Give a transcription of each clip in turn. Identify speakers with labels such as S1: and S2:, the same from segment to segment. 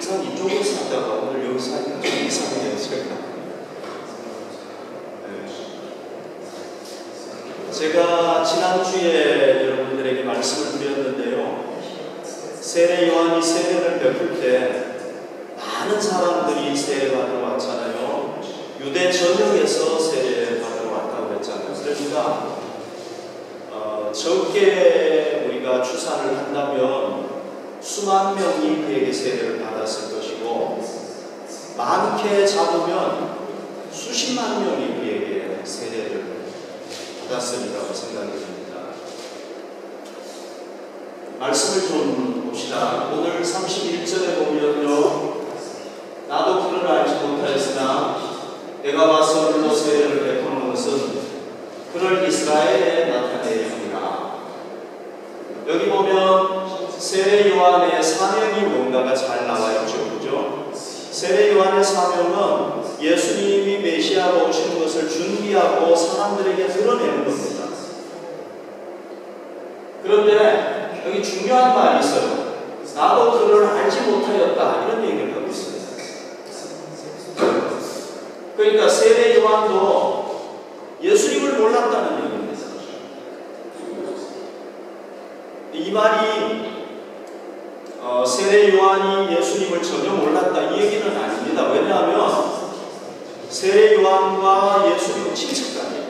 S1: 항상 이쪽으로 살다가 오늘 여기서 하니까 좀 이상해요, 제가 지난주에 여러분들에게 말씀을 드렸는데요. 세례 요한이 세례를 베풀 때 많은 사람들이 세례 받으러 왔잖아요. 유대 전역에서 세례 받으러 왔다고 했잖아요. 그러니까 적게 우리가 추산을 한다면 수만 명이 그에게 세례를 받았을 것이고, 많게 잡으면 수십만 명이 그에게 세례를 받았으리라고 생각이 듭니다. 말씀을 좀 봅시다. 오늘 31절에 보면요, 나도 그를 알지 못하였으나 내가 와서 물로 세례를 베푸는 것은 그를 이스라엘에 나타내려 함이라. 여기 보면 세례 요한의 사명이 뭔가가 잘 나와 있죠, 그죠? 세례 요한의 사명은 예수님이 메시아로 오시는 것을 준비하고 사람들에게 드러내는 겁니다. 그런데 여기 중요한 말이 있어요. 나도 그를 알지 못하였다, 이런 얘기를 하고 있어요. 그러니까 세례 요한도 예수님을 몰랐다는 얘기입니다. 이 말이 세례 요한이 예수님을 전혀 몰랐다, 이 얘기는 아닙니다. 왜냐하면 세례 요한과 예수님은 친척간이에요.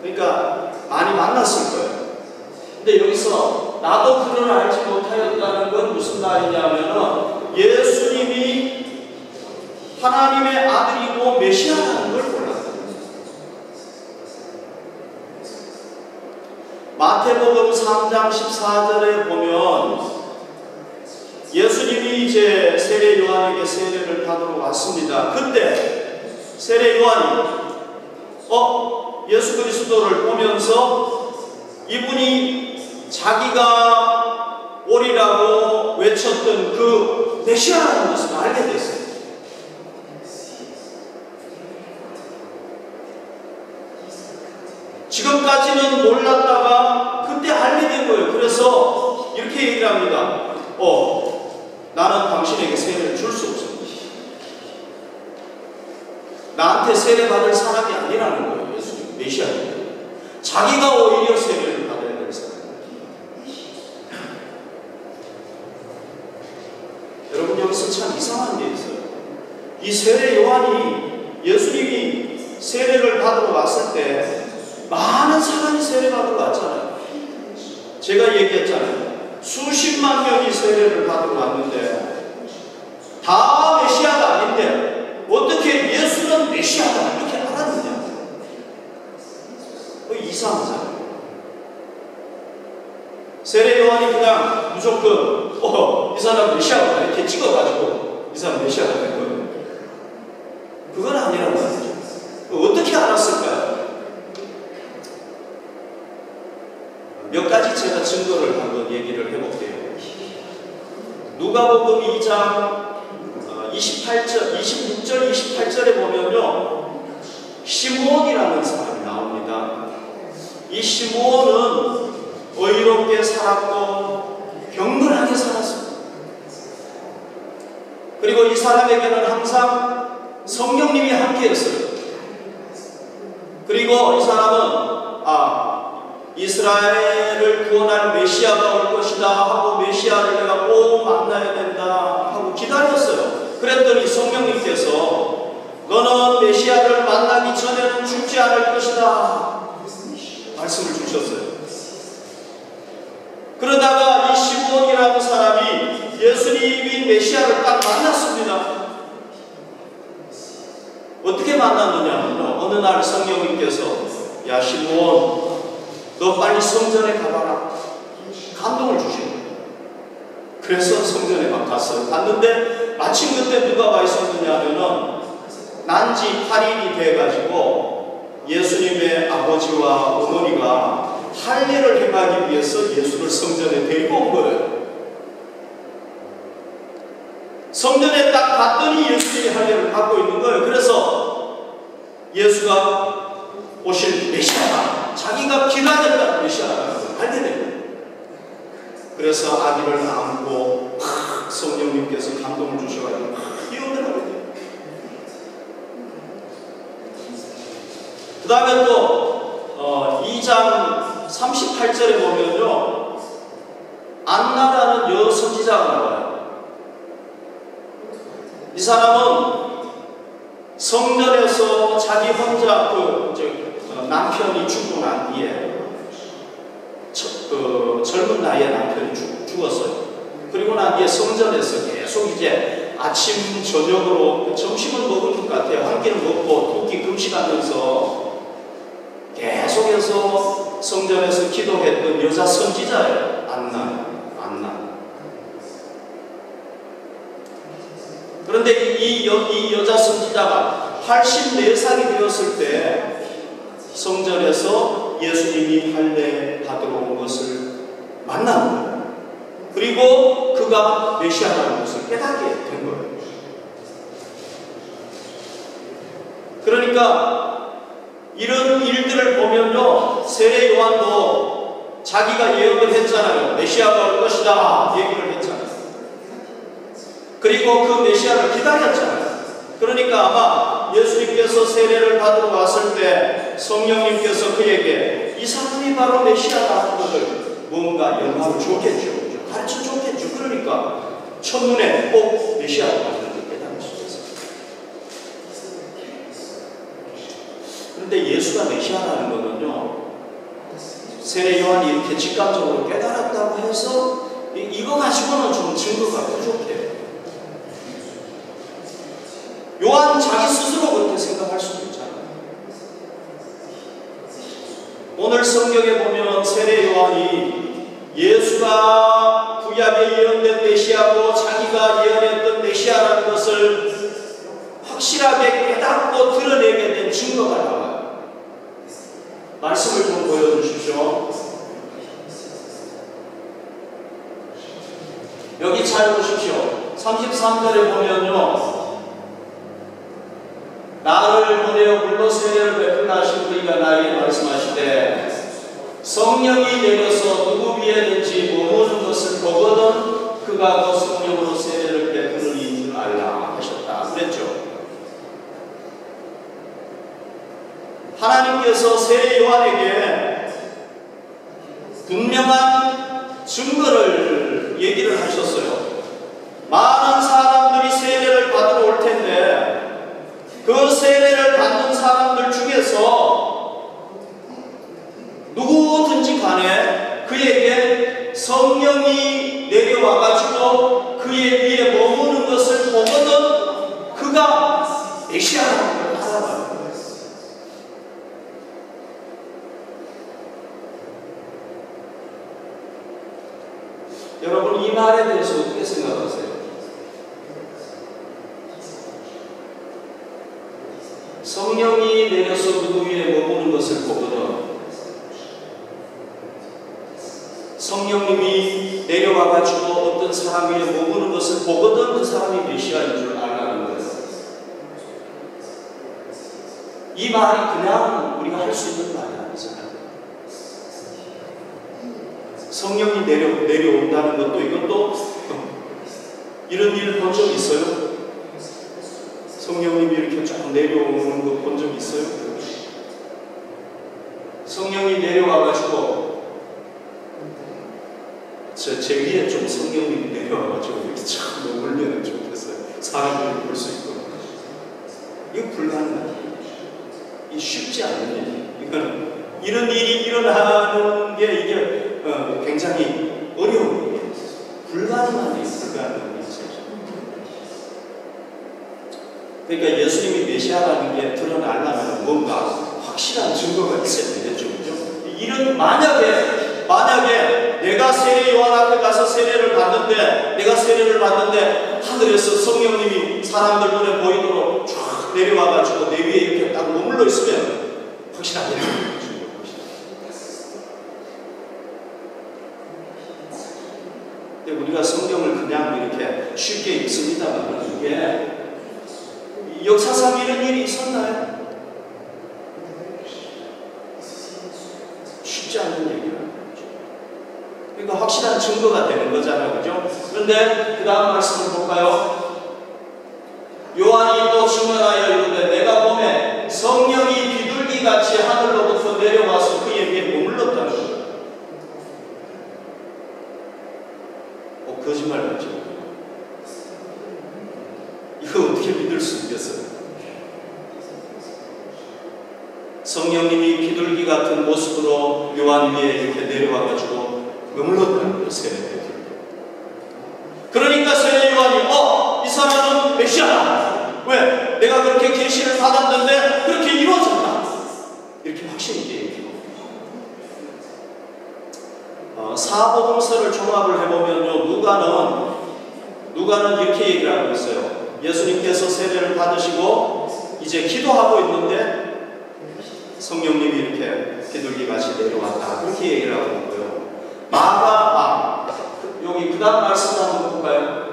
S1: 그러니까 많이 만났을 거예요. 근데 여기서 나도 그를 알지 못하였다는 건 무슨 말이냐면은 예수님이 하나님의 아들이고 메시아라는 걸 몰랐다는 거예요. 마태복음 3장 14절에 보면 예수님이 이제 세례 요한에게 세례를 받으러 왔습니다. 그때 세례 요한이 예수 그리스도를 보면서 이분이 자기가 오리라고 외쳤던 그 메시아라는 것을 알게 됐어요. 지금까지는 몰랐다가 그때 알게 된 거예요. 그래서 이렇게 얘기를 합니다. 나는 당신에게 세례를 줄 수 없습니다. 나한테 세례 받을 사람이 아니라는 거예요. 예수님 메시아입니다. 자기가 오히려 세례를 받아야 될 사람입니다. 여러분, 여기서 참 이상한 게 있어요. 이 세례 요한이 예수님이 세례를 받으러 왔을 때 많은 사람이 세례 받으러 왔잖아요. 제가 얘기했잖아요. 수십만 명이 세례를 받으러 왔는데 다 메시아가 아닌데 어떻게 예수는 메시아다 이렇게 알았느냐. 이상하잖아요. 세례 요한이 그냥 무조건 이 사람 메시아다 이렇게 찍어가지고 이 사람 메시아가 된 거예요. 그건 아니란 말이죠. 어떻게 알았을까요? 몇 가지 제가 증거를 한번 얘기를 해볼게요. 누가복음 2장 26절, 28절에 보면요, 시므온이라는 사람이 나옵니다. 이 시므온은 의롭게 살았고 경건하게 살았습니다. 그리고 이 사람에게는 항상 성령님이 함께했어요. 그리고 이 사람은 이스라엘을 구원할 메시아가 올 것이다 하고 메시아를 내가 꼭 만나야 된다 하고 기다렸어요. 그랬더니 성령님께서 너는 메시아를 만나기 전에는 죽지 않을 것이다 말씀을 주셨어요. 그러다가 이 시므온이라는 사람이 예수님이 메시아를 딱 만났습니다. 어떻게 만났느냐? 어느 날 성령님께서 야 시므온, 너 빨리 성전에 가봐라. 감동을 주신 거예요. 그래서 성전에 막 갔어요. 갔는데 마침 그때 누가 와 있었느냐 하면은 난지 8일이 돼가지고 예수님의 아버지와 어머니가 할례를 행하기 위해서 예수를 성전에 데리고 온 거예요. 성전에 딱 갔더니 예수님이 할례를 받고 있는 거예요. 그래서 예수가 오실 메시아다, 자기가 기다렸다는 메시아라는 걸 알게 된 거예요. 그래서 아기를 안고 성령님께서 감동을 주셔가지고 기도를 하게 돼요. 그 다음에 또 2장 38절에 보면요, 안나라는 여선지자가 나와요. 이 사람은 성전에서 자기 혼자 남편이 죽고 난 뒤에 젊은 나이에 남편이 죽었어요. 그리고 난 뒤에 성전에서 계속 이제 아침 저녁으로 점심은 먹은 것 같아요. 한 끼는 먹고 두 끼 금식하면서 계속해서 성전에서 기도했던 여자 선지자예요. 안나. 그런데 이 여자 선지자가 84살이 되었을 때 성전에서 예수님이 할례 받으러 온 것을 만난 거예요. 그리고 그가 메시아라는 것을 깨닫게 된 거예요. 그러니까 이런 일들을 보면요, 세례 요한도 자기가 예언을 했잖아요. 메시아가 올 것이다 얘기를 했잖아요. 그리고 그 메시아를 기다렸잖아요. 그러니까 아마 예수님께서 세례를 받으러 왔을 때 성령님께서 그에게 이 사람이 바로 메시아라는 것을 뭔가 영감을 줬겠죠. 가르쳐 줬겠죠. 그러니까 첫눈에 꼭 메시아라는 것을 깨달을 수 있어요. 그런데 예수가 메시아라는 것은요, 세례 요한이 이렇게 직감적으로 깨달았다고 해서 이거 가지고는 좀 증거가 부족해요. 요한 자기 스스로 그렇게 생각할 수도 있잖아요. 오늘 성경에 보면 세례 요한이 예수가 구약에 예언된 메시아고 자기가 예언했던 메시아라는 것을 확실하게 깨닫고 드러내게 된 증거가 나와요. 말씀을 좀 보여주십시오. 여기 잘 보십시오. 33절에 보면요, 나를 보내어 물로 세례를 베풀라 하신 그이가 나에게 말씀하시되 성령이 내려서 누구 위에든지 머무는 것을 보거든 그가 그 성령으로 세례를 베푸는 이인 줄 알라 하셨다 그랬죠. 하나님께서 세례 요한에게 분명한 증거를 얘기를 하셨어요. 많은 사람들이 세례를 받으러 올 텐데 그 세례를 받는 사람들 중에서 누구든지 간에 그에게 성령이 내려와가지고 그의 위에 머무는 것을 보거든 그가 메시아라는 걸 알아가는 거예요. 여러분, 이 말에 대해서 어떻게 생각하세요? 성령이 내려서 누구 위에 머무는 것을 보거든 성령님이 내려와가지고 어떤 사람 위에 머무는 것을 보거든 그 사람이 메시아인 줄 알라는 거예요. 이 말이 그냥 우리가 할 수 있는 말이 아니잖아요. 성령이 내려온다는 것도 이것도 이런 일을 본 적 있어요? 성령님이 이렇게 쫙 내려오는 거 본 적 있어요? 성령이 내려와가지고 제 위에 좀 성령님이 내려와가지고 이렇게 쫙 머물면 좋겠어요. 사람들이 볼 수 있고. 이거 불가능해요. 이 쉽지 않은 일이에요. 그러니까 이런 일이 일어나는 게 이게 굉장히 어려운 일이에요. 불가능한 일이에요. 불가능한 일이죠. 그러니까 예수님이 메시아라는 게 드러나려면 뭔가 확실한 증거가 있어야 되겠죠. 이런 만약에 내가 세례 요한 앞에 가서 세례를 받는데 하늘에서 성령님이 사람들 눈에 보이도록 쫙 내려와가지고 내 위에 이렇게 딱 머물러 있으면 확실하게 근데 우리가 성경을 그냥 이렇게 쉽게 읽습니다만 이게 역사상 이런 일이 있었나요? 쉽지 않은 얘기라는 거죠. 그러니까 확실한 증거가 되는 거잖아요. 그죠? 그런데 그 다음 말씀을 볼까요? 요한이 또 증언하여 이르되 내가 보매 성령이 비둘기같이 하늘로부터 내려와서 그에게 머물렀다는 거예요. 거짓말 같죠? 이거 어떻게 믿을 수 있겠어요? 성령님이 비둘기 같은 모습으로 요한 위에 이렇게 내려와가지고 머물렀다는 거예요. 세례. 그러니까 세례 요한이 이 사람은 메시아다. 왜? 내가 그렇게 계시를 받았는데 그렇게 이루어졌다. 이렇게 확신 있게 얘기해요. 사복음서를 종합을 해보면요, 누가는 이렇게 얘기를 하고 있어요. 예수님께서 세례를 받으시고 이제 기도하고 있는데 성령님이 이렇게 비둘기같이 내려왔다. 그렇게 얘기를 하고 있고요. 여기 그 다음 말씀 한번 볼까요?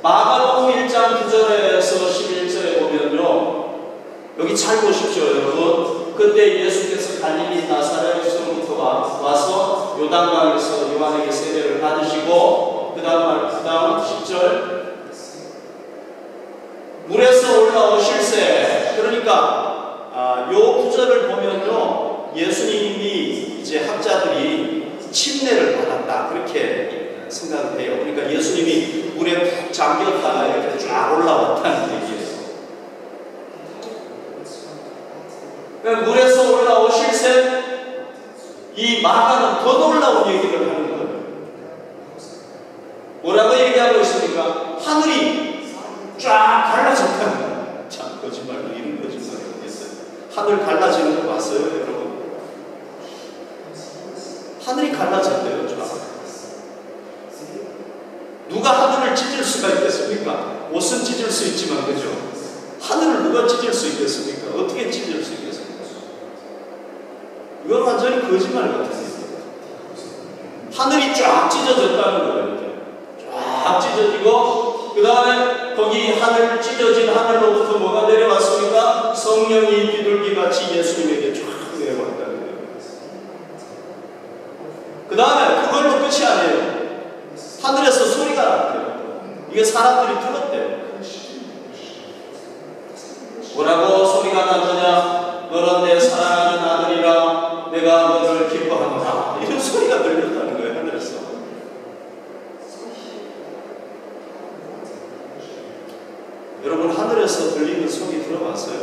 S1: 마가복음 1장 9절에서 11절에 보면요, 여기 잘 보십시오, 여러분. 그때 예수께서 갈릴리 나사렛으로부터 와서 요단강에서 요한에게 세례를 받으시고 그 다음 10절 물에서 올라오실세. 그러니까 요 구절을 보면요, 예수님이 이제 학자들이 침례를 받았다 그렇게 생각을 해요. 그러니까 예수님이 물에 푹 잠겼다가 이렇게 쫙 올라왔다는 얘기예요. 물에서 올라오실세. 이 마가는 더 놀라운 얘기를 하는 거예요. 뭐라고 얘기하고 있습니까? 하늘이 쫙 갈라졌다는 거예요. 참 거짓말도 이런 거짓말이 어딨어요. 하늘 갈라지는 거 봤어요, 여러분? 하늘이 갈라졌대요, 쫙. 누가 하늘을 찢을 수가 있겠습니까? 옷은 찢을 수 있지만, 그죠? 하늘을 누가 찢을 수 있겠습니까? 어떻게 찢을 수 있겠습니까? 이건 완전히 거짓말 같은 얘기예요. 하늘이 쫙 찢어졌다는 거예요. 이렇게 쫙 찢어지고 그 다음에 거기 하늘 찢어진 하늘로부터 뭐가 내려왔습니까? 성령이 비둘기같이 예수님에게 쫙 내려왔다는 거예요. 그 다음에 그걸로 끝이 아니에요. 하늘에서 소리가 났대요. 이게 사람들이 들었대요. 뭐라고 소리가 나느냐? 너는 내 사랑하는 아들이라 내가 너를 기뻐한다. 이런 소리가 들렸다는 거예요, 하늘에서. 여러분, 하늘에서 들리는 소리 들어봤어요?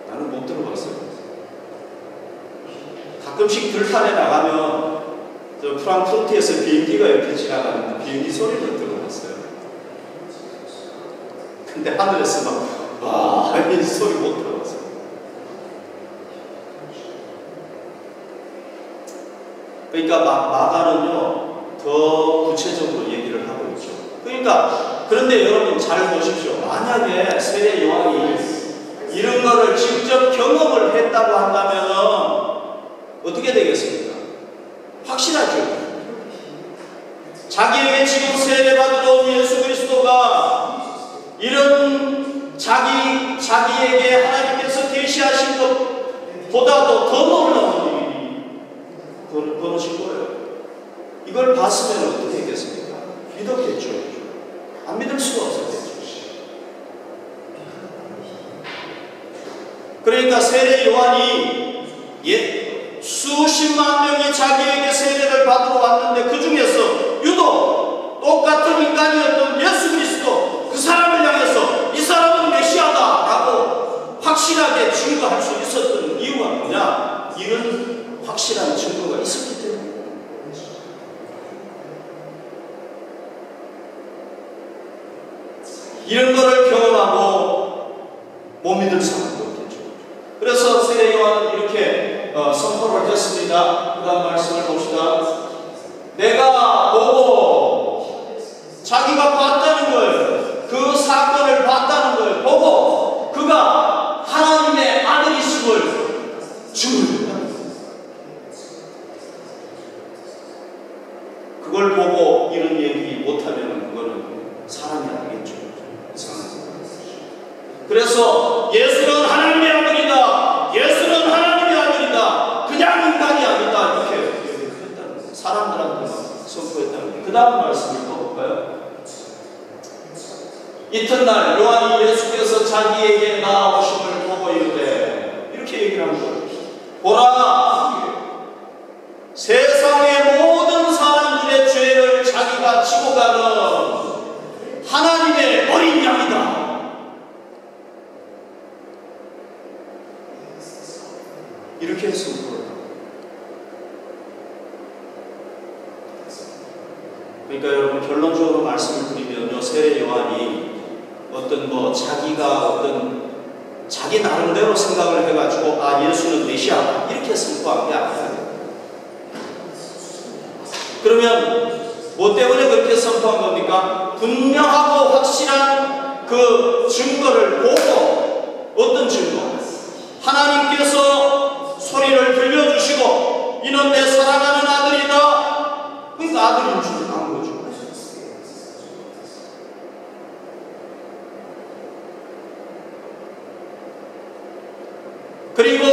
S1: 나는 못 들어봤어요. 가끔씩 들판에 나가면 저 프랑크푸르트에서 비행기가 옆에 지나가는데 비행기 소리를 들어봤어요. 근데 하늘에서 이 소리 못 들어봤어요. 그러니까 마가는요, 더 구체적으로 얘기를 하고 있죠. 그러니까, 그런데 여러분 잘 보십시오. 만약에 세례 요한이 이런 거를 직접 경험을 했다고 한다면 어떻게 되겠습니까? 확실하죠. 자기에게 지금 세례받으러 온 예수 그리스도가 이런 자기에게 하나님께서 계시하신 것보다도 더 놀라운 일이 벌어질 거예요. 이걸 봤으면 어떻게 했겠습니까? 믿었겠죠. 안 믿을 수가 없었겠죠. 그러니까 세례 요한이 수십만 명이 자기에게 세례를 받으러 왔는데 그 중에서 유독 똑같은 인간이었던 예수 그리스도 그 사람을 향해서 이 사람은 메시아다라고 확실하게 증거할 수 있었던 이유가 뭐냐? 이런 확실한 증거가 있었기 때문에. 이런 거를 경험하고 못 믿을 사람도 없겠죠. 그래서 세례 요한은 이렇게 선포를 했습니다. 그 다음 말씀을 봅시다. 내가 보고 자기가 봤다는 걸, 그 사건을 봤다는 걸 보고 그가 하나님의 아들이심을 증언했다는 거예요. 그걸 보고 이런 얘기 못하면 그거는 사람이 아니겠죠. 이상한 사람. 그래서 예수는 하나님의 아들이다. 예수는 하나님의 아들이다. 그냥 인간이 아니다. 이렇게 얘기했죠. 선포했다는 거예요. 그 다음 말씀을 볼까요? 이튿날 요한이 예수께서 자기에게 나아오심을 보고 이르되, 이렇게 얘기를 하는 거예요. 보라, 세상의 모든 사람들의 죄를 자기가 지고 가는 하나님의 어린 양이다. 이렇게 선포를. 그러니까 여러분, 결론적으로 말씀을 드리면요, 세례 요한이 어떤 자기가 자기 나름대로 생각을 해가지고 예수는 메시아다 이렇게 선포한 게 아니에요. 그러면 뭐 때문에 그렇게 선포한 겁니까? 분명하고 확실한 그 증거를 보고, 어떤 증거? 하나님께서 소리를 들려주시고 이는 내 사랑하는 아들이다. 그러니까 아들인 줄 아는 거죠. 그리고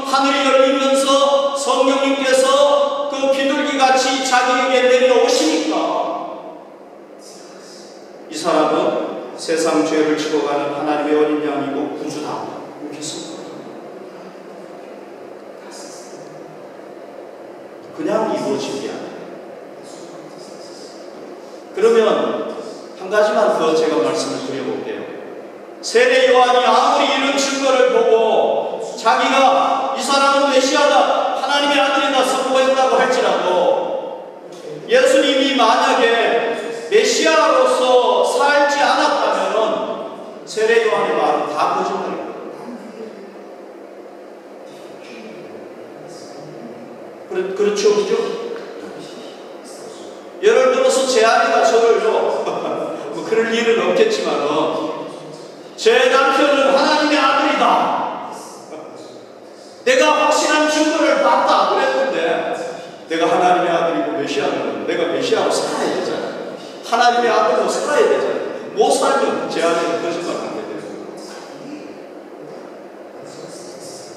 S1: 하늘이 열리면서 성령님께서 그 비둘기같이 자기에게 내려오시니까 이 사람은 세상 죄를 지고 가는 하나님의 어린 양이고 구주다. 이렇게 선포합니다. 그냥 이루어진 게 아니에요. 그러면 한 가지만 더 제가 말씀을 드려볼게요. 세례 요한이 아무리 이런 증거를 보고 자기가 이 사람은 메시아다, 하나님의 아들이다 선포했다고 할지라도 예수님이 만약에 메시아로서 살지 않았다면 세례 요한의 말은 다 거짓말입니다. 그렇죠, 그죠? 예를 들어서 제 아내가 저를요, 뭐 그럴 일은 없겠지만, 제 남편은 하나님의 아들이다, 내가 확실한 증거를 봤다 그랬는데, 내가 하나님의 아들이고 메시아는 내가 메시아로 살아야 되잖아요. 하나님의 아들로 살아야 되잖아요. 못 살면 제 아내는 거짓말 하게 돼요.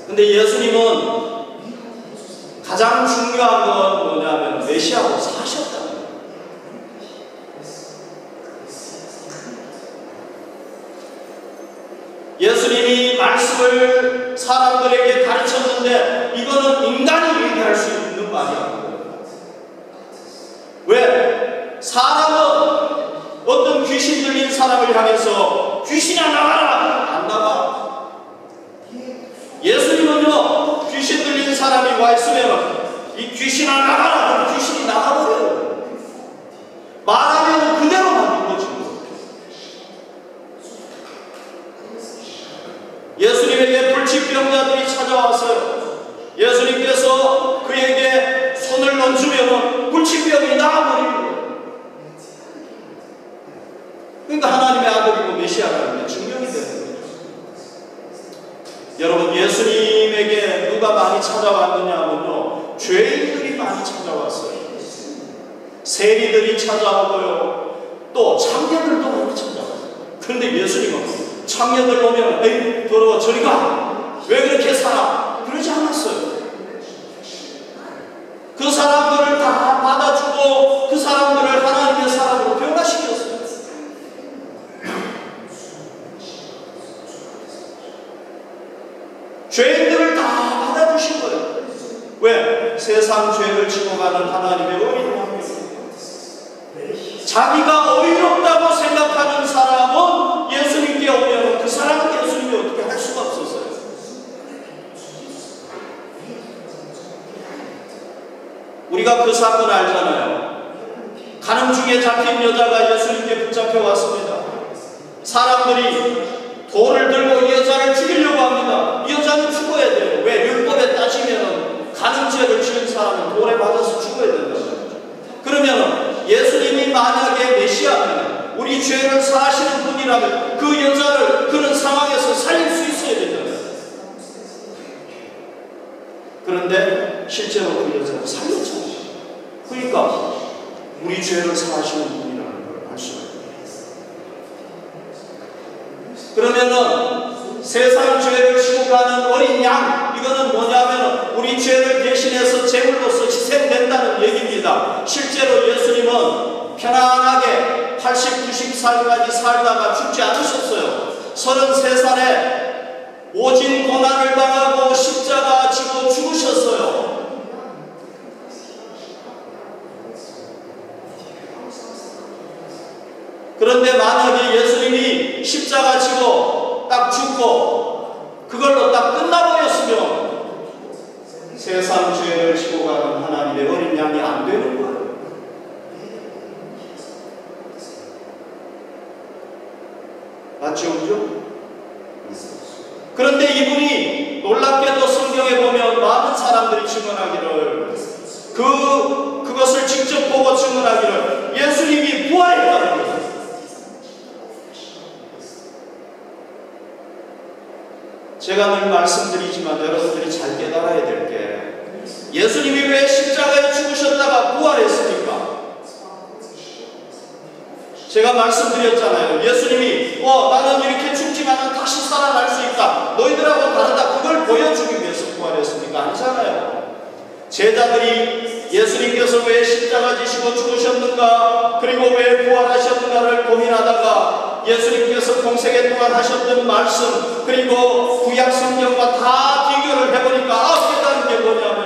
S1: 근데 예수님은 가장 중요한 건 뭐냐면 메시아로 사셨다는 거예요. 예수님이 말씀을 사람들에게 가르쳤는데 이거는 인간이 얘기할 수 있는 말이 아니에요. 왜? 사람은 어떤 귀신 들린 사람을 향해서 귀신아 나가라! 안 나가. 예수님은요, 귀신 들린 사람이 와 있으면 이 귀신아 나가라! 그럼 귀신이 나가버려요. 말하면 그대로 만들어지는 거예요. 예수님에게 불치병자들이 찾아왔어요. 예수님께서 그에게 손을 얹으면 불치병이 나아버리는 거예요. 그러니까 하나님의 아들이고 메시아라는 게 증명이 되는 거예요. 여러분, 예수님에게 누가 많이 찾아왔느냐 하면요, 죄인들이 많이 찾아왔어요. 세리들이 찾아오고요, 또 창녀들도 많이 찾아왔어요. 그런데 예수님은 창녀들 오면 에이 더러워 저리 가, 왜 그렇게 살아, 그러지 않았어요. 그 사람들을 다 받아주고 그 사람들을 하나님의 사람으로 변화시켰어요. 죄인들을 다 받아주신 거예요. 왜? 세상 죄를 지고 가는 하나님의 어린 양이에요. 자기가 어이롭다고 생각하는 사람은 예수님께 오면 그 사람은 예수님이 어떻게 할 수가 없었어요. 우리가 그 사건 알잖아요. 가는 중에 잡힌 여자가 예수님께 붙잡혀 왔습니다. 사람들이 돌을 들고 이 여자를 죽이려고 합니다. 이 여자는 죽어야 돼요. 왜? 율법에 따지면 가는 죄를 지은 사람은 돌에 맞아서 죽어야 된다는 거죠. 그러면 예수님이 만약에 메시아면, 우리 죄를 사하시는 분이라면 그 여자를 그런 상황에서 살릴 수 있어야 되잖아요. 그런데 실제로 그 여자를 살렸죠. 그러니까 우리 죄를 사하시는 분이라는 걸 알 수가 있어요. 그러면은 세상 죄를 지고 가는 어린 양, 이거는 뭐냐면은 우리 죄를 대신해서 제물로서 희생된다는 얘기입니다. 실제로 예수님은 편안하게 80, 90살까지 살다가 죽지 않으셨어요. 33살에 오진 고난을 당하고 십자가 지고 죽으셨어요. 그런데 만약에 예수님이 십자가 지고 딱 죽고 그걸로 딱 끝나버렸으면 세상 죄를 지고 가는 하나님의 어린 양이 안 되는 거예요. 맞죠? 그죠? 그런데 이분이 놀랍게도 성경에 보면 많은 사람들이 증언하기를 그것을 직접 보고 증언하기를 예수님이 부활했다는 거예요. 제가 늘 말씀드리지만 여러분들이 잘 깨달아야 될 게 예수님이 왜 십자가에 죽으셨다가 부활했습니까? 제가 말씀드렸잖아요. 예수님이 나는 이렇게 죽지만 다시 살아날 수 있다. 너희들하고 다르다. 그걸 보여주기 위해서 부활했습니까? 아니잖아요. 제자들이 예수님께서 왜 십자가 지시고 죽으셨는가 그리고 왜 부활하셨는가를 고민하다가 예수님께서 공생애 동안 하셨던 말씀 그리고 구약 성경과 다 비교를 해보니까 깨달은 게 뭐냐면은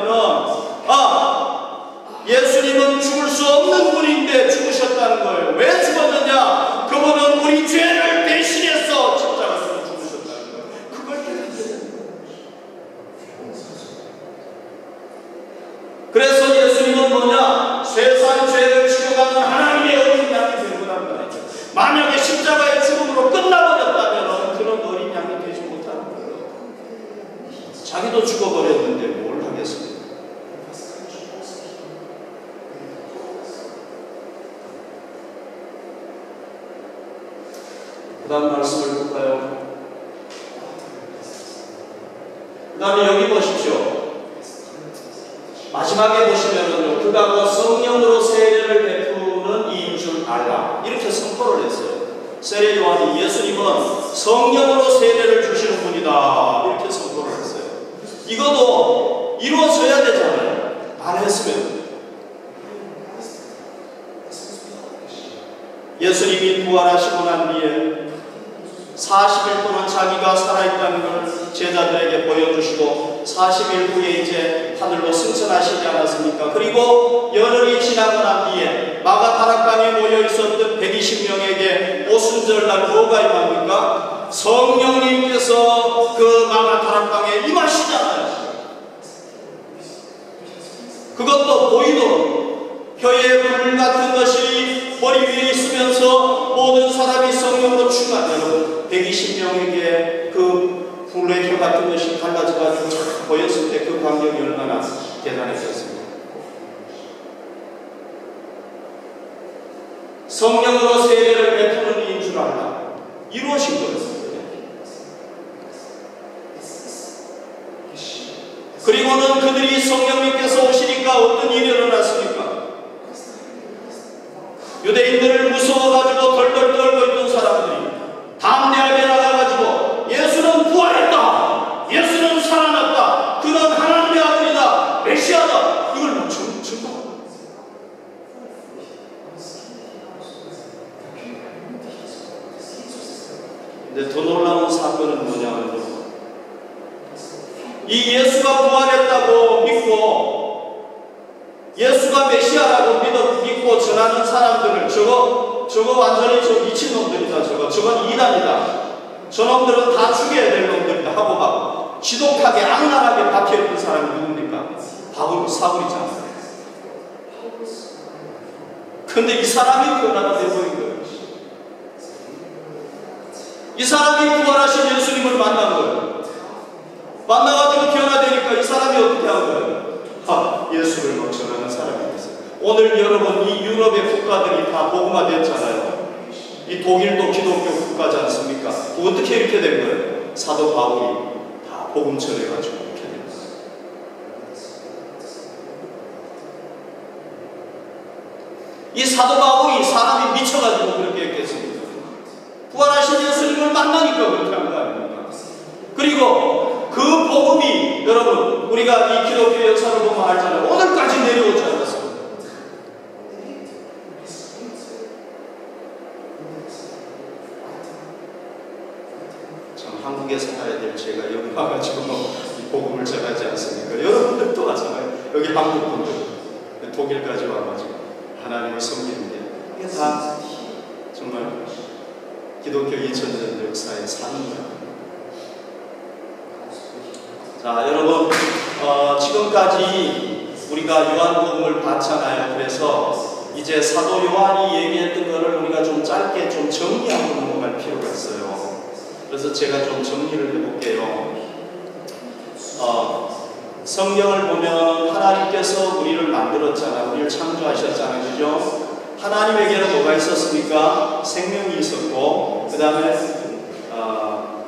S1: 예수님은 죽을 수 없는 분인데 죽으셨다는 거예요. 왜 죽었느냐? 그분은 우리 죄를 대신해서 십자가에서 죽으셨다는 거예요. 그걸 깨달았어요. 그래서 예수님은 뭐냐? 세상 죄를 지고 가는 하나님의 어린 양이 되는 거란 말이죠. 만약에 십자가의 죽음으로 끝나버렸다면 그런 어린 양이 되지 못하는 거예요. 자기도 죽어버렸는데 뭘 하겠습니까? 그 다음 말씀을 볼까요? 그 다음에 여기 보십시오. 마지막에 보시면은요, 그가 성령으로 세례를 베푸는 이인 줄 알라. 이렇게 선포를 했어요. 세례 요한이 예수님은 성령으로 세례를 주시는 분이다. 이렇게 선포를 했어요. 이것도 이루어져야 되잖아요. 안 했으면. 예수님이 부활하시고 난 뒤에 40일 동안 자기가 살아있다는 걸 제자들에게 보여주시고 40일 후에 이제 하늘로 승천하시지 않았습니까? 그리고 열흘이 지나고 난 뒤에 마가다락방에 모여있었던 120명에게 오순절날 뭐가 임합니까? 성령님께서 그 마가다락방에 임하시잖아요. 그것도 보이도록 혀에 불 같은 것이 머리 위에 있으면서 모든 사람이 성령으로 충만. 여러분 120명에게 그 불의 혀 같은 것이 갈라져가지고 쫙 보였을 때 그 광경이 얼마나 대단했었습니까? 성령으로 세례를 베푸는 이인 줄 알라. 이루어진 거였습니다. 그리고는 그들이 성령님께서 오시니까 어떤 일이 일어났습니까? 유대인들을 무서워가지고 덜덜 떨고 있던 사람들이 담대하게 나가가지고 예수는 부활했다, 예수는 살아났다, 그는 하나님의 아들이다, 메시아다, 이걸 막 증거합니다. 근데 더 놀라운 사건은 뭐냐면요, 이 예수가 부활했다고 믿고 예수가 메시아라고 믿고 전하는 사람들을 저거 완전히 미친놈들이다, 저건 이단이다, 저놈들은 다 죽여야 될 놈들이다 하고 막 지독하게 악랄하게 박혀있는 사람이 누굽니까? 사울이잖아요. 근데 이 사람이 변화가 되어버린 거예요. 이 사람이 부활하신 예수님을 만난 거예요. 만나가지고 변화되니까 이 사람이 어떻게 한 거예요? 예수를 막 전하는 사람이 됐어요. 오늘 여러분 이 유럽의 국가들이 다 복음화됐잖아요. 이 독일도 기독교 국가지 않습니까? 어떻게 이렇게 된 거예요? 사도 바울이 다 복음 전해가지고 이렇게 된 거예요. 이 사도 바울이 사람이 미쳐가지고 그렇게 했겠습니까? 부활하신 예수님을 만나니까 그렇게 한 거 아닙니까? 그리고 그 복음이 여러분 우리가 이 기독교 역사를 보면 알잖아요. 오늘까지 내려오지 않았습니다. 참 한국에 살아야 될 제가 여기 와가지고 이 복음을 전하지 않습니까? 여러분들도 마찬가지예요. 여기 한국 분들 독일까지 와가지고 하나님을 섬기는데 이게 다 정말 기독교 2000년 역사에 사는 거예요. 자, 여러분, 지금까지 우리가 요한복음을 봤잖아요. 그래서 이제 사도 요한이 얘기했던 것을 우리가 좀 짧게 좀 정리하고 넘어갈 필요가 있어요. 그래서 제가 좀 정리를 해볼게요. 성경을 보면 하나님께서 우리를 만들었잖아요. 우리를 창조하셨잖아요. 그죠? 하나님에게는 뭐가 있었습니까? 생명이 있었고, 그 다음에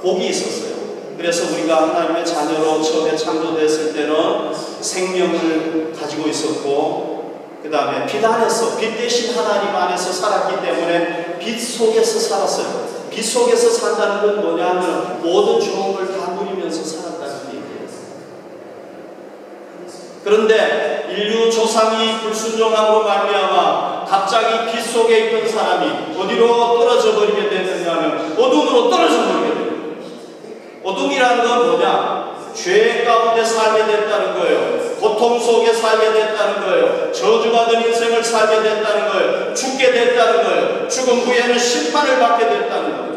S1: 복이 있었어요. 그래서 우리가 하나님의 자녀로 처음에 창조됐을 때는 생명을 가지고 있었고, 그 다음에 빛 안에서, 빛 대신 하나님 안에서 살았기 때문에 빛 속에서 살았어요. 빛 속에서 산다는 건 뭐냐면 모든 좋은 걸 다 누리면서 살았다는 얘기예요. 그런데 인류 조상이 불순종함으로 말미암아 갑자기 빛 속에 있던 사람이 어디로 떨어져 버리게 됐느냐면 어둠으로 떨어져 버리게 됩니다. 어둠이라는 건 뭐냐? 죄 가운데 살게 됐다는 거예요. 고통 속에 살게 됐다는 거예요. 저주받은 인생을 살게 됐다는 거예요. 죽게 됐다는 거예요. 죽음 후에는 심판을 받게 됐다는 거예요.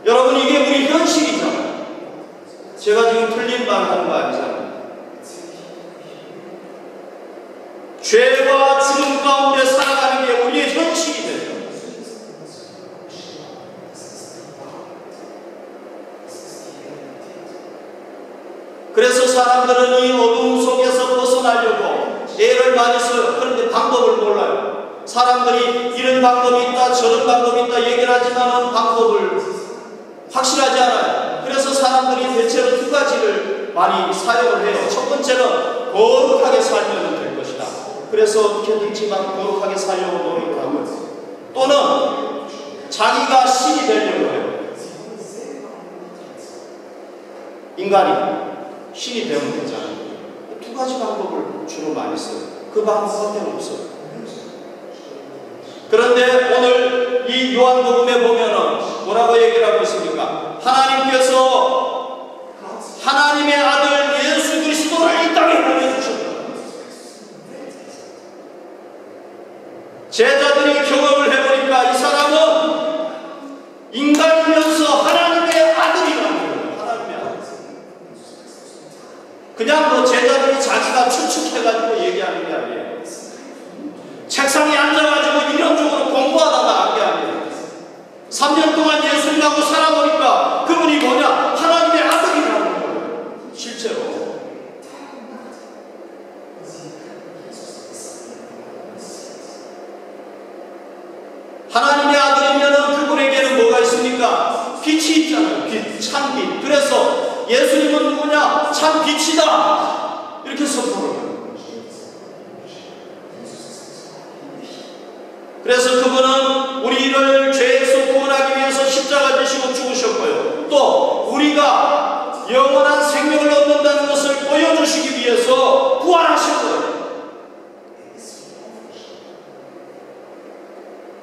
S1: 여러분, 이게 우리 현실이잖아요. 제가 지금 틀린 말 하는 거 아니잖아요. 죄와 죽음 가운데 살아가는 게 우리의 현실이 되죠. 그래서 사람들은 이 어둠 속에서 벗어나려고 애를 많이 써요. 그런데 방법을 몰라요. 사람들이 이런 방법이 있다, 저런 방법이 있다 얘기를 하지만 방법을 확실하지 않아요. 그래서 사람들이 대체로 두 가지를 많이 사용을 해요. 첫 번째는 거룩하게 살면 될 것이다. 그래서 어떻게든지 막 거룩하게 살려고 노력을 하고요. 또는 자기가 신이 되려고 해요. 인간이 신이 되면 되잖아요. 두 가지 방법을 주로 많이 써요. 그 방법밖에 없어요. 그런데 오늘 이 요한복음에 보면은 뭐라고 얘기를 하고 있습니까? 하나님께서 하나님의 아들 예수 그리스도를 이 땅에 보내주셨다. 제자들이 경험을 해보니까 이 사람은 인간이면서 하나님의 아들이라는 거예요. 하나님의 아들. 그냥 뭐 제자들이 자기가 추측해가지고 얘기하는 게 아니에요. 책상에 앉아가지고 이론적으로 공부하다가 한 게 아니에요. 3년 동안 예수님하고 살아보니까 그분이 뭐냐? 하나님의 아들이라는 거예요. 실제로. 하나님의 아들이면 그분에게는 뭐가 있습니까? 빛이 있잖아요. 빛, 참빛. 그래서 예수님은 누구냐? 참 빛이다. 이렇게 선포를 해요. 그래서 그분은 우리를 죄에서 구원하기 위해서 십자가 지시고 죽으셨고요. 또 우리가 영원한 생명을 얻는다는 것을 보여주시기 위해서 부활하셨고요.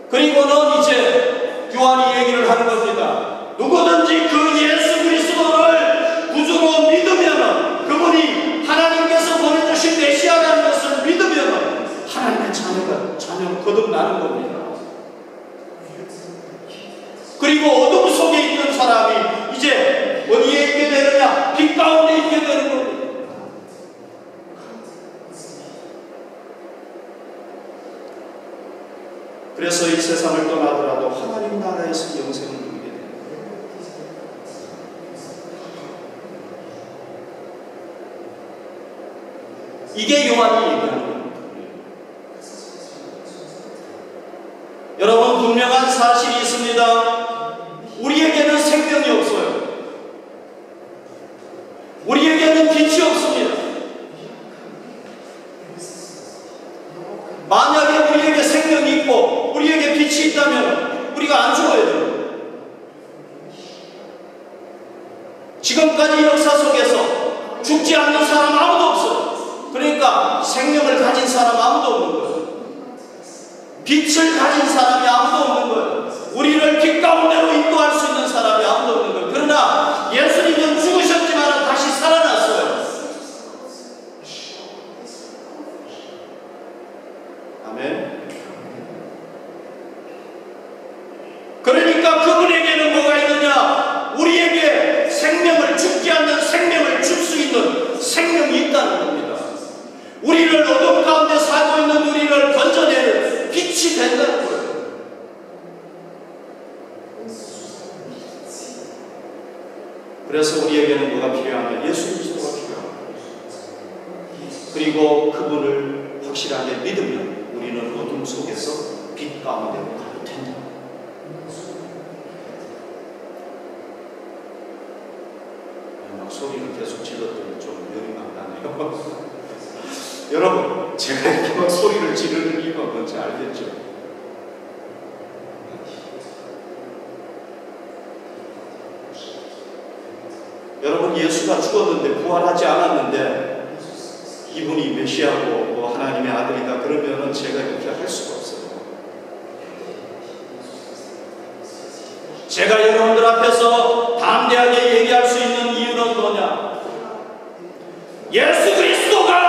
S1: 그리고는 이제 요한이 얘기를 하는 겁니다. 누구든지 그 예수 그리스도를 구주로 믿으면 그분이 하나님께서 보내주신 메시아라는 것을 믿으면 하나님의 자녀 거듭나는 겁니다. 그리고 어둠 속에 있는 사람이 이제 어디에 있게 되느냐? 빛 가운데 있게 되는 겁니다. 그래서 이 세상을 떠나더라도 하나님 나라에서 영생을 누리게 됩니다. 이게 요한이 얘기하는 겁니다. 여러분, 분명한 사실이 있습니다. 우리에게는 생명이 없어요. 우리에게는 빛이 없습니다. 만약에 우리에게 생명이 있고 우리에게 빛이 있다면 우리가 안 죽어야 돼요. 지금까지 빛을 가진 사람이 아무도 없는 거예요. 우리를 빛 가운데로 인도할 수 있는 사람이 아무도 없는 거예요. 그러나 예수님은 죽으셨지만 다시 살아났어요. 아멘. 그러니까 그분에게는 뭐가 있느냐? 우리에게 생명을, 죽지 않는 생명을 줄 수 있는 생명이 있다는 겁니다. 우리를 어둠 가운데 살고 있는 우리를 건져내는 빛이 된다는 거예요. 그래서 우리에게는 뭐가 필요하냐? 예수 그리스도가 필요합니다. 그리고 그분을 확실하게 믿으면 우리는 어둠 속에서 빛 가운데로 가게 된다. 막 소리를 계속 질렀더니 좀 열이 막 나네요. 여러분, 제가 이렇게 막 소리를 지르는 이유가 뭔지 알겠죠? 여러분, 예수가 죽었는데 부활하지 않았는데 이분이 메시아고 뭐 하나님의 아들이다 그러면은 제가 이렇게 할 수가 없어요. 제가 여러분들 앞에서 담대하게 얘기할 수 있는 이유는 뭐냐? 예수 그리스도가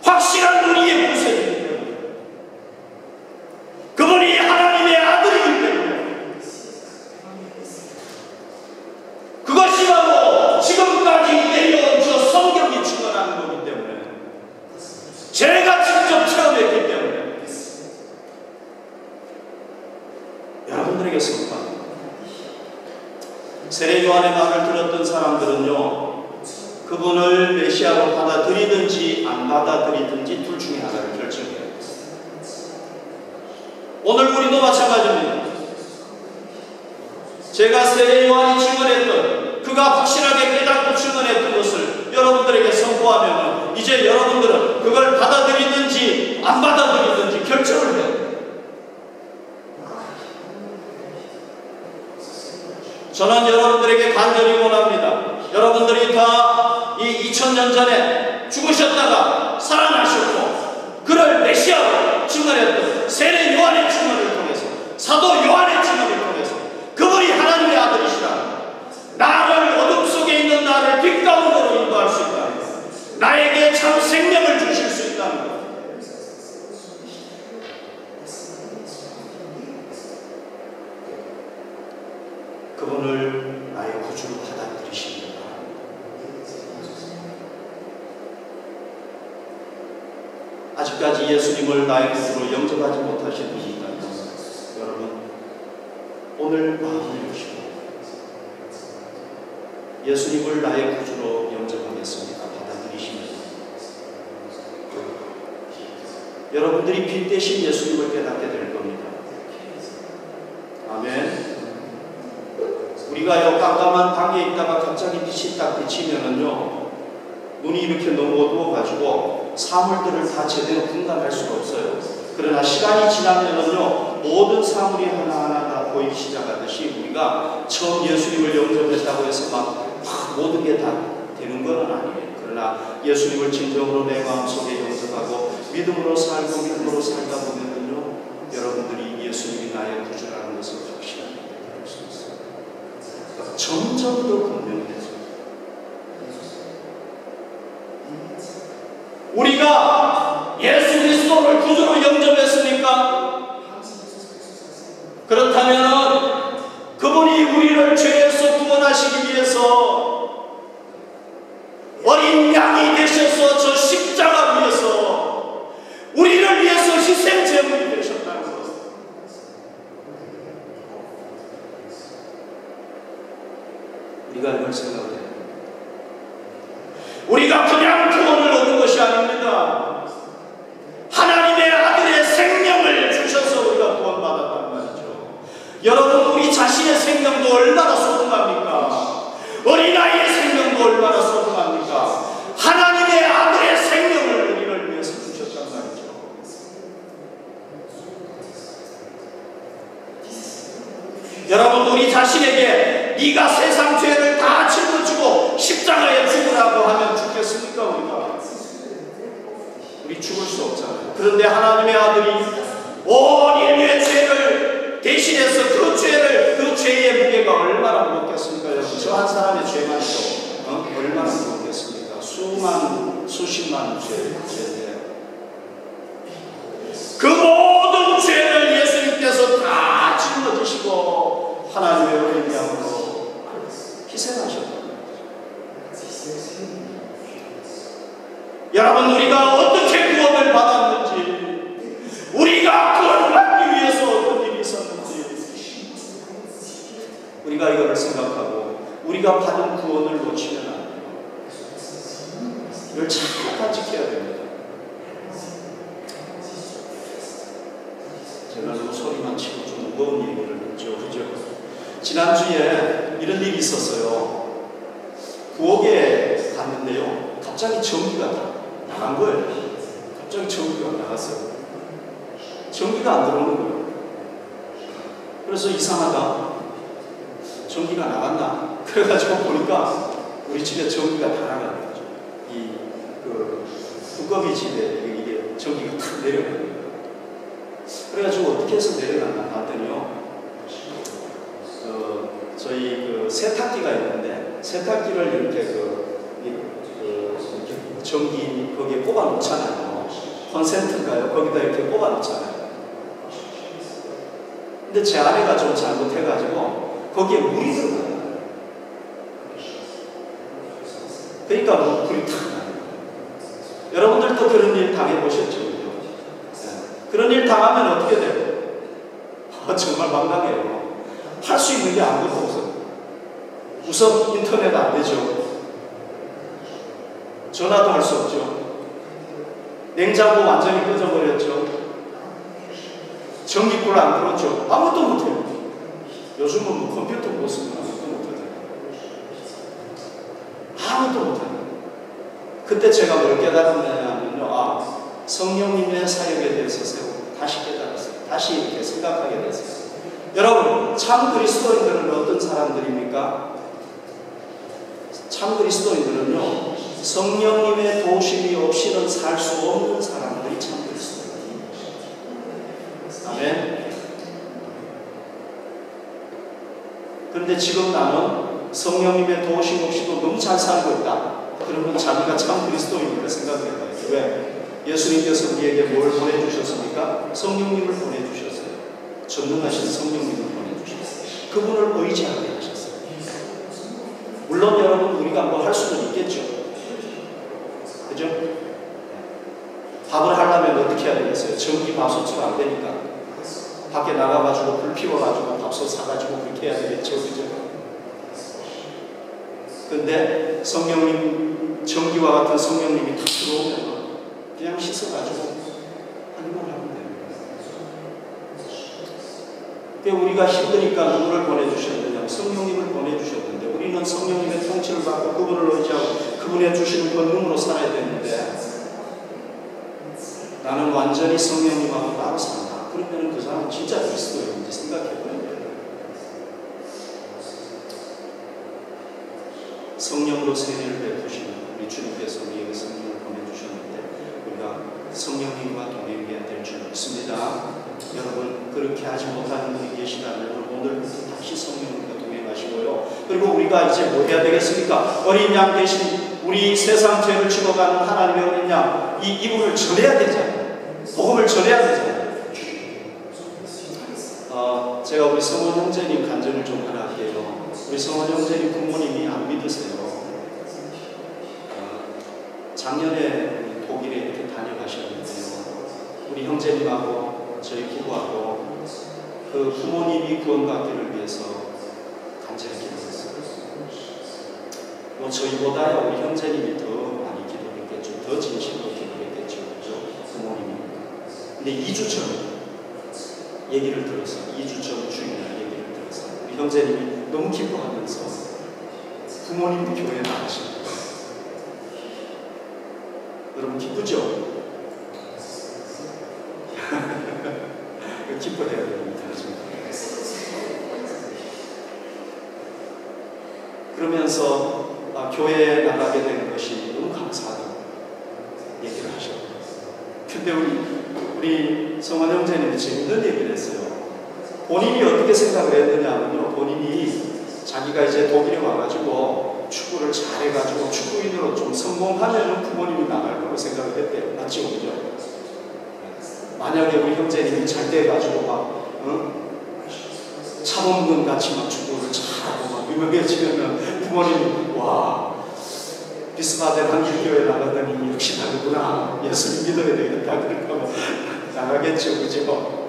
S1: 확실한 우리의 구세주이기 때문에, 그분이 하나님의 아들이기 때문에, 그것이 바로 지금까지 내려온 저 성경이 증언하는 거기 때문에, 제가 직접 체험했기 때문에 여러분들에게 선포합니다. 세례 요한의 말을 들었던 사람들은요, 그분을 메시아로 받아들이든지 안 받아들이든지 둘 중에 하나를 결정해야 합니다. 오늘 우리도 마찬가지입니다. 제가 세례 요한이 증언했던, 그가 확실하게 깨닫고 증언했던 것을 여러분들에게 선포하면 이제 여러분들은 그걸 받아들이든지 안 받아들이든지 결정을 해야 합니다. 저는 여러분들에게 간절히 원합니다. 여러분들이 다 이 2000년 전에 죽으셨다가 살아나셨고 그를 메시아로 증언했던 세례 요한의 증언을 통해서, 사도 요한의 증언을 통해서 그분이 하나님의 아들이시라, 나를 어둠 속에 있는 나를 빛 가운데로 인도할 수 있다는 것, 나에게 참 생명을 주실 수 있다는 것, 그분을 나의 구주로 받아들이십니다. 아직까지 예수님을 나의 구주로 영접하지 못하신 분이 있다면 여러분, 오늘 마음을 여시고 예수님을 나의 구주로 영접하겠습니다. 받아들이십니다. 여러분들이 빛 대신 예수님을 깨닫게 될 겁니다. 아멘. 우리가요, 깜깜한 방에 있다가 갑자기 빛이 딱 비치면은요, 눈이 이렇게 너무 어두워가지고 사물들을 다 제대로 분간할 수가 없어요. 그러나 시간이 지나면은요, 모든 사물이 하나하나 다 보이기 시작하듯이 우리가 처음 예수님을 영접했다고 해서 막 모든 게 다 되는 건 아니에요. 그러나 예수님을 진정으로 내 마음속에 영접하고 믿음으로 살고 믿음으로 살다 보면은요, 여러분들이 예수님이 나의 구주라는 것을 확실하게 깨달을 수 있어요. 점점 더 분명해져요. 우리가 예수 그리스도를 구주로 영접했습니까? 그렇다면 그분이 우리를 죄에서 구원하시기 위해서 어린 양이 되셔서 저 십자가 위에서 우리를 위해서 희생 제물이 되셨다는 것, 우리가 이걸 생각해요. 우리가 그냥 구원을 얻은 것이 아닙니다. 하나님의 아들의 생명을 주셔서 우리가 구원받았단 말이죠. 여러분, 우리 자신의 생명도 얼마나 소중합니까? 어린아이의 생명도 얼마나 소중합니까? 하나님의 아들의 생명을 우리를 위해서 주셨단 말이죠. 여러분, 우리 자신에게 네가 세상 죄를 다 짊어지고 십자가에 죽으라고 하면 죽겠습니까? 우리 죽을 수 없잖아요. 그런데 하나님의 아들이 온 인류의 죄를 대신해서 그 죄의 무게가 얼마나 무겁겠습니까? 여러분, 저 한 사람의 죄만 해도 얼마나 무겁겠습니까? 수십만 죄인데 그 모든 죄를 예수님께서 다 짊어지시고 하나님의 어린 양으로 희생하셨다. 여러분, 우리가 어떻게 구원을 받았는지, 우리가 구원을 받기 위해서 어떤 일이 있었는지, 우리가 이거를 생각하고 우리가 받은 구원을 놓치면 안 돼요. 이걸 잘 지켜야 됩니다. 제가 너무 소리만 치고 좀 무거운 얘기를 했죠. 그죠? 지난주에 이런 일이 있었어요. 부엌에 갔는데요. 갑자기 전기가 나간 거예요. 갑자기 전기가 나갔어요. 전기가 안 들어오는 거예요. 그래서 이상하다. 전기가 나갔나? 그래가지고 보니까 우리 집에 전기가 다 나가는 거죠. 두꺼비 집에 이게 전기가 탁 내려가는 거예요. 그래가지고 어떻게 해서 내려갔나 봤더니요. 저희 세탁기가 있는데 세탁기를 이렇게 전기 거기에 꼽아 놓잖아요. 콘센트인가요? 거기다 이렇게 꼽아 놓잖아요. 근데 제 아내가 좀 잘못해가지고 거기에 물이 들어가요. 그러니까 불이 탁 나요. 여러분들도 그런 일 당해보셨죠? 네. 그런 일 당하면 어떻게 돼요? 정말 망당해요. 할 수 있는 게 아무것도 없어요. 우선 인터넷 안 되죠. 전화도 할 수 없죠. 냉장고 완전히 꺼져버렸죠. 전기불 안 들었죠. 아무것도 못해요. 요즘은 컴퓨터 못 쓰면 아무것도 못하잖아요. 아무것도 못해요. 그때 제가 뭘 깨달았냐면요. 성령님의 사역에 대해서 다시 깨달았어요. 다시 이렇게 생각하게 됐어요. 여러분, 참 그리스도인들은 어떤 사람들입니까? 참 그리스도인들은요, 성령님의 도우심이 없이는 살 수 없는 사람들이 참 그리스도인입니다. 아멘. 그런데 지금 나는 성령님의 도우심 없이도 너무 잘 살고 있다. 그러면 자기가 참 그리스도인이라 생각해봐요. 왜? 예수님께서 우리에게 뭘 보내주셨습니까? 성령님을 보내주셨어요. 전능하신 성령님을 보내주셨어요. 그분을 의지하게 하셨어요. 물론 여러분, 우리가 뭐 할 수는 있겠죠. 그죠? 밥을 하려면 어떻게 해야 되겠어요? 전기 밥솥으로 안 되니까 밖에 나가가지고 불 피워가지고 밥솥 사가지고 그렇게 해야 되겠죠. 그죠? 근데 성령님, 전기와 같은 성령님이 탁 들어오면 그냥 씻어가지고 한번 하면 됩니다. 우리가 힘드니까 누구를 보내주셨느냐? 성령님을 보내주셨는데 우리는 성령님의 통치를 받고 그분을 의지하고 그분의 주시는 권능으로 살아야 되는데 나는 완전히 성령님하고 따로 산다. 그러면 그 사람은 진짜 그리스도인지 생각해봐야 돼요. 성령으로 세례를 베푸시는 우리 주님께서 우리에게 성령을 보내주셨는데 우리가 성령님과 동행해야 될 줄 믿습니다. 여러분, 그렇게 하지 못하는 분이 계시다면 오늘부터 다시 성령님과 동행하시고요. 그리고 우리가 이제 뭐 해야 되겠습니까? 어린 양 대신 우리 세상 죄를 죽어가는 하나님의 어린 양, 이분을 전해야 되잖아요. 복음을 전해야 되잖아요. 제가 우리 성원 형제님 간증을 좀 하나 할게요. 우리 성원 형제님 부모님이 안 믿으세요. 작년에 독일에 이렇게 다녀가셨는데요. 우리 형제님하고 저희 부부하고 그 부모님이 구원받기를 위해서 간절히 기도했어요. 뭐 저희보다야 우리 형제님이 더 많이 기도했겠죠. 더 진심으로 기도했겠죠. 부모님이. 근데 2주 전 얘기를 들었어요. 2주 전 주일날 얘기를 들었어요. 우리 형제님이 너무 기뻐하면서 부모님이 교회에 나가신 거예요. 여러분 기쁘죠? 기뻐해야 됩니다. 그러면서 교회에 나가게 되는 것이 너무 감사하다고 얘기를 하셨고
S2: 근데 우리 성원 형제님이 재밌는 얘기를 했어요. 본인이 어떻게 생각을 했느냐면요, 본인이 자기가 이제 독일에 와가지고 축구를 잘해가지고 축구인으로 좀 성공하면은 부모님이 나갈 거라고 생각을 했대요. 맞죠? 그죠? 만약에 우리 형제님이 잘 돼가지고 막 차범근 같이 막 축구를 잘하고 막 유명해지면은 부모님이 와, 비스바덴 한길교회 나가더니 역시 다르구나, 예수님 믿어야 되겠다, 그렇게 하고 나가겠죠. 그죠?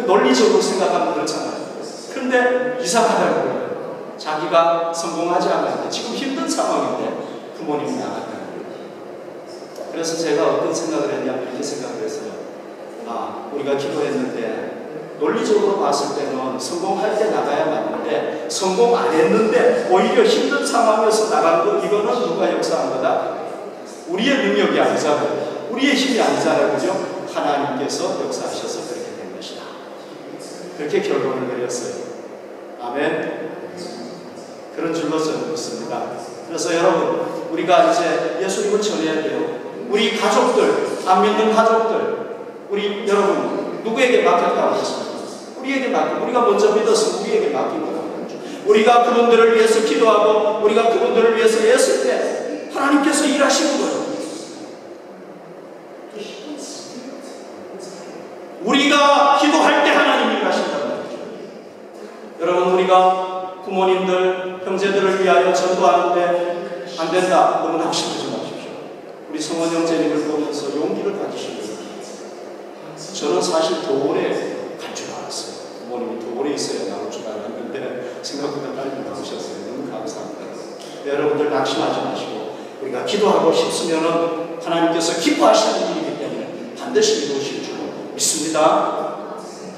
S2: 논리적으로 생각하면 그렇잖아요. 근데 이상하다는 거예요. 자기가 성공하지 않았는데 지금 힘든 상황인데 부모님이 나갔다는 거예요. 그래서 제가 어떤 생각을 했냐면 이렇게 생각을 했어요. 아, 우리가 기도했는데 논리적으로 봤을 때는 성공할 때 나가야 맞는데 성공 안 했는데 오히려 힘든 상황에서 나간 거, 이거는 누가 역사한 거다? 우리의 능력이 아니잖아요. 우리의 힘이 아니잖아요. 그죠? 하나님께서 역사하셔서 그렇게 된 것이다. 그렇게 결론을 내렸어요. 아멘. 그런 줄로 저는 믿습니다. 그래서 여러분, 우리가 이제 예수님을 전해야 돼요. 우리 가족들, 안 믿는 가족들, 우리 여러분 누구에게 맡겼다고 하겠습니까? 우리에게 맡기고, 우리가 먼저 믿어서 우리에게 맡기고, 우리가 그분들을 위해서 기도하고 우리가 그분들을 위해서 애쓸 때 하나님께서 일하시는 거예요. 우리가 기도할 때 하나님이 일하신다는 거죠. 여러분, 우리가 부모님들, 형제들을 위하여 전도하는데 안 된다, 너무 낙심하지 마십시오. 우리 성원 형제님을 보면서 용기를 가지시고요. 저는 사실 더 오래 갈 줄 알았어요. 부모님이 더 오래 있어야 나올 줄 알았는데 생각보다 빨리 나오셨어요. 너무 감사합니다. 여러분들 낙심하지 마시고, 우리가 기도하고 싶으면은 하나님께서 기뻐하시는 일이기 때문에 반드시 이루실 줄 믿습니다.